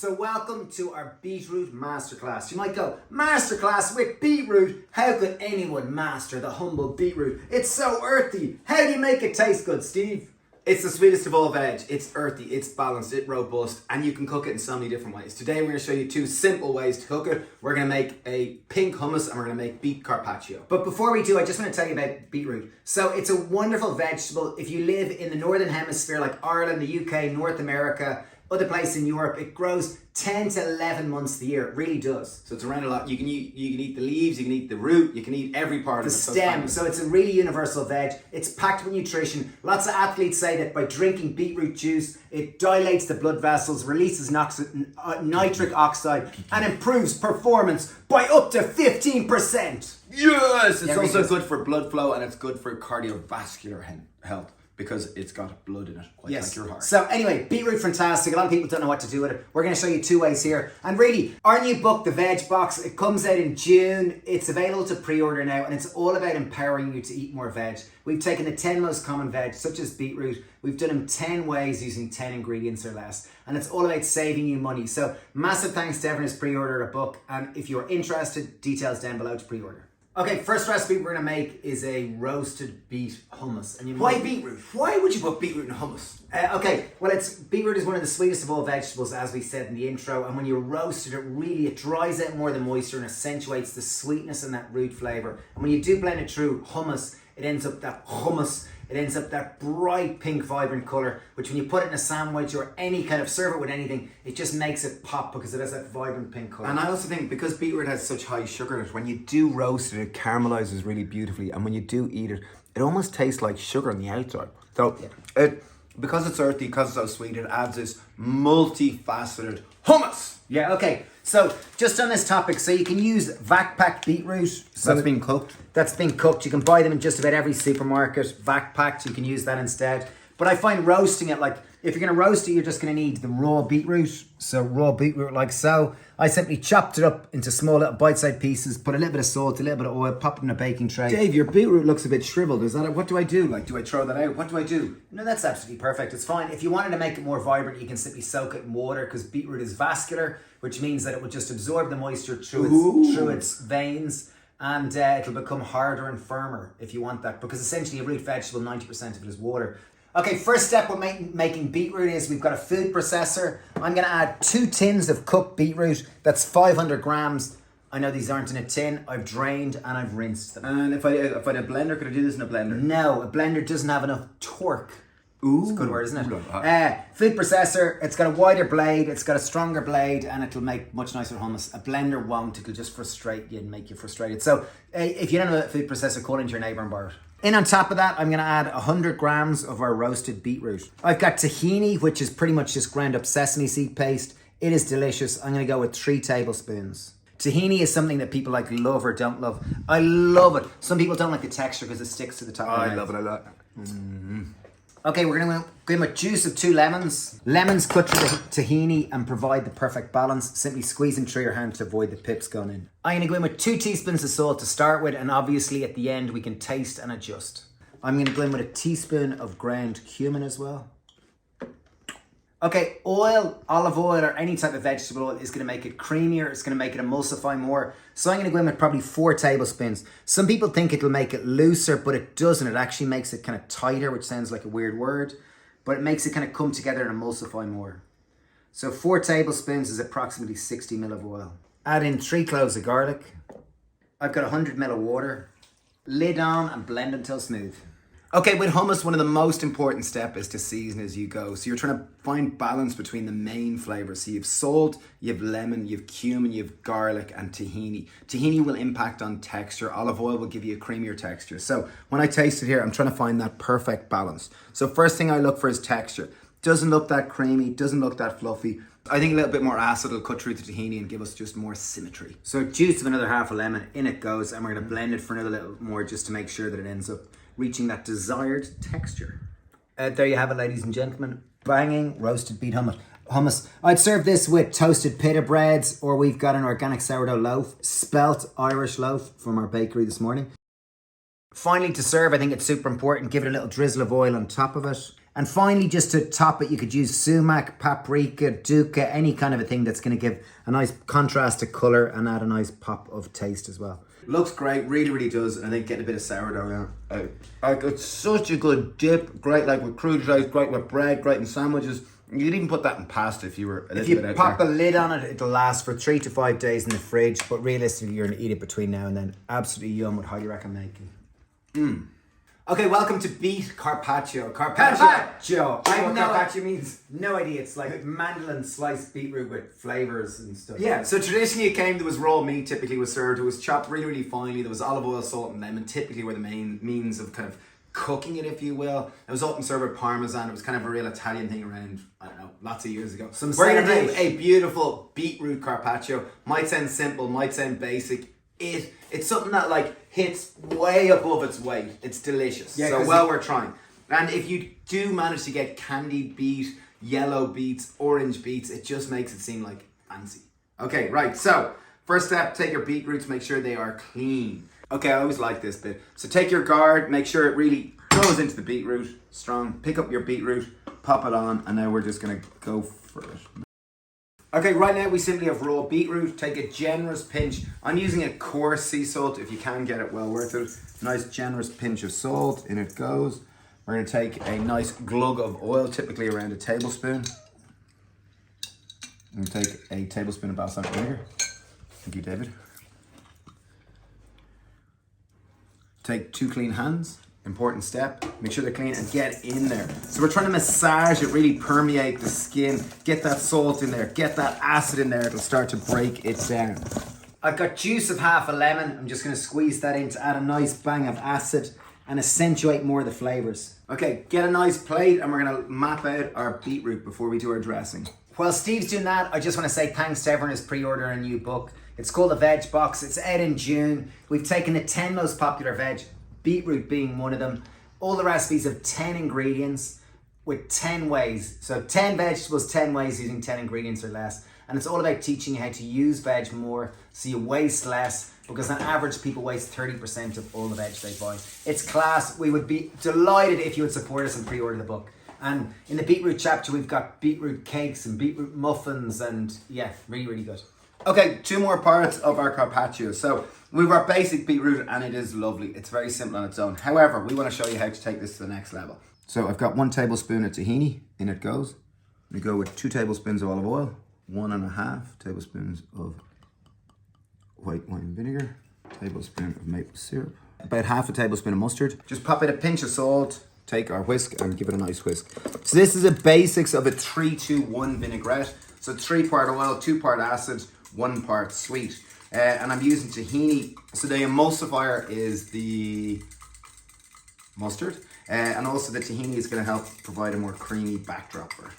So welcome to our Beetroot Masterclass. You might go, Masterclass with beetroot? How could anyone master the humble beetroot? It's so earthy. How do you make it taste good, Steve? It's the sweetest of all veg. It's earthy, it's balanced, it's robust, and you can cook it in so many different ways. Today we're going to show you two simple ways to cook it. We're going to make a pink hummus and we're going to make beet carpaccio. But before we do, I just want to tell you about beetroot. So it's a wonderful vegetable. If you live in the Northern Hemisphere like Ireland, the UK, North America, other places in Europe, it grows 10 to 11 months of the year. It really does. So it's around a lot. You can eat the leaves, you can eat the root, you can eat every part of it. The stem. So it's a really universal veg. It's packed with nutrition. Lots of athletes say that by drinking beetroot juice, it dilates the blood vessels, releases nitric oxide, and improves performance by up to 15%. Yes! It's also good for blood flow and it's good for cardiovascular health, because it's got blood in it, quite like your heart. So anyway, beetroot, fantastic. A lot of people don't know what to do with it. We're going to show you two ways here. And really, our new book, The Veg Box, it comes out in June. It's available to pre-order now, and it's all about empowering you to eat more veg. We've taken the 10 most common veg, such as beetroot. We've done them 10 ways using 10 ingredients or less. And it's all about saving you money. So massive thanks to everyone who's pre-ordered our book. And if you're interested, details down below to pre-order. Okay, first recipe we're going to make is a roasted beet hummus. And Why beetroot? Why would you put beetroot in hummus? Beetroot is one of the sweetest of all vegetables, as we said in the intro. And when you roast it, it dries out more the moisture and accentuates the sweetness and that root flavor. And when you do blend it through hummus, it ends up that bright pink vibrant color, which when you put it in a sandwich or any kind of serve it with anything, it just makes it pop because it has that vibrant pink color. And I also think because beetroot has such high sugar in it, when you do roast it, it caramelizes really beautifully, and when you do eat it, it almost tastes like sugar on the outside. So because it's earthy, because it's so sweet, it adds this multifaceted hummus. Yeah, okay. So just on this topic, so you can use vac packed beetroot. So that's been cooked? That's been cooked. You can buy them in just about every supermarket. Vac packed, you can use that instead. But I find roasting it, like if you're going to roast it, you're just going to need the raw beetroot. So raw beetroot like so. I simply chopped it up into small little bite-sized pieces, put a little bit of salt, a little bit of oil, pop it in a baking tray. Dave, your beetroot looks a bit shriveled. Is that it? What do I do? Like, do I throw that out? What do I do? No, that's absolutely perfect. It's fine. If you wanted to make it more vibrant, you can simply soak it in water, because beetroot is vascular, which means that it will just absorb the moisture through its veins, and it'll become harder and firmer if you want that, because essentially a root vegetable, 90% of it is water. Okay, first step with making beetroot is we've got a food processor. I'm going to add 2 tins of cooked beetroot. That's 500 grams. I know these aren't in a tin. I've drained and I've rinsed them. And if I had a blender, could I do this in a blender? No, a blender doesn't have enough torque. Ooh. It's a good word, isn't it? Food processor, it's got a wider blade, it's got a stronger blade, and it'll make much nicer hummus. A blender won't, it'll just frustrate you and make you frustrated. So if you don't have a food processor, call into your neighbour and borrow it. In on top of that, I'm going to add 100 grams of our roasted beetroot. I've got tahini, which is pretty much just ground up sesame seed paste. It is delicious. I'm going to go with 3 tablespoons. Tahini is something that people like love or don't love. I love it. Some people don't like the texture because it sticks to the top of the mouth. I love it a lot. Mm-hmm. Okay, we're going to go in with juice of 2 lemons. Lemons cut through the tahini and provide the perfect balance. Simply squeezing through your hand to avoid the pips going in. I'm going to go in with 2 teaspoons of salt to start with, and obviously at the end we can taste and adjust. I'm going to go in with a teaspoon of ground cumin as well. Okay, olive oil or any type of vegetable oil is going to make it creamier. It's going to make it emulsify more. So I'm going to go in with probably 4 tablespoons. Some people think it'll make it looser, but it doesn't. It actually makes it kind of tighter, which sounds like a weird word, but it makes it kind of come together and emulsify more. So 4 tablespoons is approximately 60 ml of oil. Add in 3 cloves of garlic. I've got 100 ml of water. Lid on and blend until smooth. Okay, with hummus, one of the most important steps is to season as you go. So you're trying to find balance between the main flavors. So you have salt, you have lemon, you have cumin, you have garlic, and tahini. Tahini will impact on texture. Olive oil will give you a creamier texture. So when I taste it here, I'm trying to find that perfect balance. So first thing I look for is texture. Doesn't look that creamy, doesn't look that fluffy. I think a little bit more acid will cut through the tahini and give us just more symmetry. So juice of another half a lemon, in it goes, and we're going to blend it for another little more just to make sure that it ends up reaching that desired texture. There you have it, ladies and gentlemen. Banging roasted beet hummus. I'd serve this with toasted pita breads, or we've got an organic sourdough loaf, spelt Irish loaf from our bakery this morning. Finally, to serve, I think it's super important, give it a little drizzle of oil on top of it. And finally, just to top it, you could use sumac, paprika, dukkha, any kind of a thing that's going to give a nice contrasted colour and add a nice pop of taste as well. Looks great, really, really does. And I think getting a bit of sourdough out. Like, it's such a good dip. Great, like with crude rice, great with bread, great in sandwiches. You could even put that in pasta if you were a little bit out there. If you pop the lid on it, it'll last for 3 to 5 days in the fridge. But realistically, you're going to eat it between now and then. Absolutely yum. Would highly recommend making. Okay, welcome to Beet Carpaccio. Carpaccio. I know know what carpaccio means. No idea. It's like mandolin sliced beetroot with flavours and stuff. Yeah, so traditionally it came, there was raw meat typically was served. It was chopped really, really finely. There was olive oil, salt and lemon typically were the main means of kind of cooking it, if you will. It was often served with parmesan. It was kind of a real Italian thing around, I don't know, lots of years ago. We're going to do a beautiful beetroot carpaccio. Might sound simple, might sound basic. It's something that like hits way above its weight. It's delicious. Yeah, so well worth trying. And if you do manage to get candied beet, yellow beets, orange beets, it just makes it seem like fancy. Okay, right. So first step, take your beetroots, make sure they are clean. Okay, I always like this bit. So take your guard, make sure it really goes into the beetroot, strong. Pick up your beetroot, pop it on, and now we're just gonna go for it. Okay, right now we simply have raw beetroot. Take a generous pinch. I'm using a coarse sea salt. If you can get it, well worth it. Nice generous pinch of salt. In it goes. We're going to take a nice glug of oil, typically around a tablespoon. And take a tablespoon of balsamic vinegar. Thank you, David. Take 2 clean hands. Important step. Make sure they're clean and get in there. So we're trying to massage it, really permeate the skin. Get that salt in there. Get that acid in there. It'll start to break it down. I've got juice of half a lemon. I'm just going to squeeze that in to add a nice bang of acid and accentuate more of the flavours. Okay, get a nice plate and we're going to map out our beetroot before we do our dressing. While Steve's doing that, I just want to say thanks to everyone who's pre-ordering a new book. It's called the Veg Box. It's out in June. We've taken the 10 most popular veg, beetroot being one of them. All the recipes have 10 ingredients with 10 ways. So 10 vegetables, 10 ways using 10 ingredients or less. And it's all about teaching you how to use veg more so you waste less, because on average people waste 30% of all the veg they buy. It's class. We would be delighted if you would support us and pre-order the book. And in the beetroot chapter, we've got beetroot cakes and beetroot muffins and yeah, really, really good. Okay, 2 more parts of our carpaccio. So we've our basic beetroot and it is lovely. It's very simple on its own. However, we want to show you how to take this to the next level. So I've got 1 tablespoon of tahini, in it goes. We go with 2 tablespoons of olive oil, 1.5 tablespoons of white wine vinegar, tablespoon of maple syrup, about half a tablespoon of mustard. Just pop in a pinch of salt, take our whisk and give it a nice whisk. So this is the basics of a 3-2-1 vinaigrette. So 3 part oil, 2 part acid, 1 part sweet. And I'm using tahini. So the emulsifier is the mustard. And also the tahini is going to help provide a more creamy backdrop for it.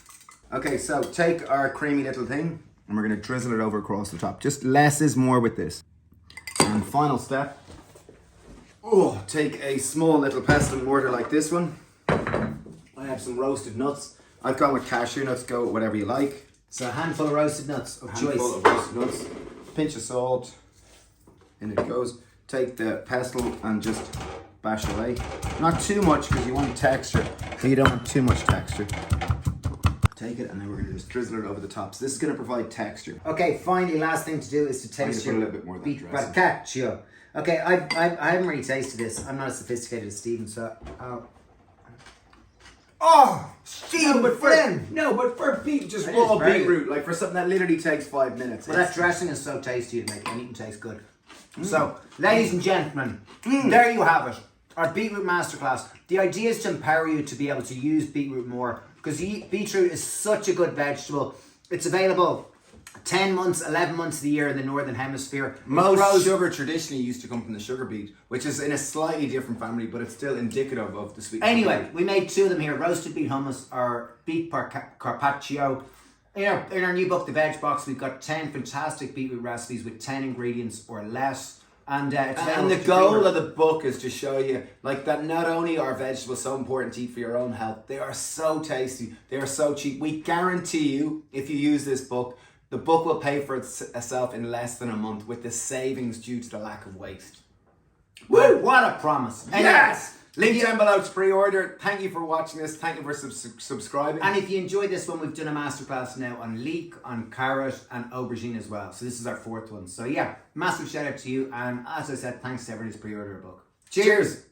Okay, so take our creamy little thing and we're going to drizzle it over across the top. Just less is more with this. And final step. Oh, take a small little pestle and mortar like this one. I have some roasted nuts. I've gone with cashew nuts. Go with whatever you like. So a handful of roasted nuts of choice. Handful of roasted nuts. Pinch of salt. In it goes. Take the pestle and just bash away. Not too much because you want texture. So you don't want too much texture. Take it and then we're going to just drizzle it over the top. So this is going to provide texture. Okay, finally, last thing to do is to taste your a little bit more of that beet dressing. carpaccio. Okay, I haven't really tasted this. I'm not as sophisticated as Stephen, so Oh, Steve, but for beet, just It raw is very beetroot, like for something that literally takes 5 minutes. Well, that dressing is so tasty to make anything taste good. So, ladies and gentlemen, there you have it. Our beetroot masterclass. The idea is to empower you to be able to use beetroot more, because beetroot is such a good vegetable. It's available 10 months, 11 months of the year in the Northern Hemisphere. Most sugar traditionally used to come from the sugar beet, which is in a slightly different family, but it's still indicative of the sweet. Anyway, we made 2 of them here, roasted beet hummus or beet carpaccio. In our new book, The Veg Box, we've got 10 fantastic beetroot recipes with 10 ingredients or less. And the goal of the book is to show you like that not only are vegetables so important to eat for your own health, they are so tasty, they are so cheap. We guarantee you, if you use this book, the book will pay for itself in less than a month with the savings due to the lack of waste. Woo! What a promise. Anyway, Yes! Link down below to pre-order. Thank you for watching this. Thank you for subscribing. And if you enjoyed this one, we've done a masterclass now on leek, on carrot, and aubergine as well. So this is our 4th one. So yeah, massive shout out to you. And as I said, thanks to everybody who's pre-ordered our book. Cheers.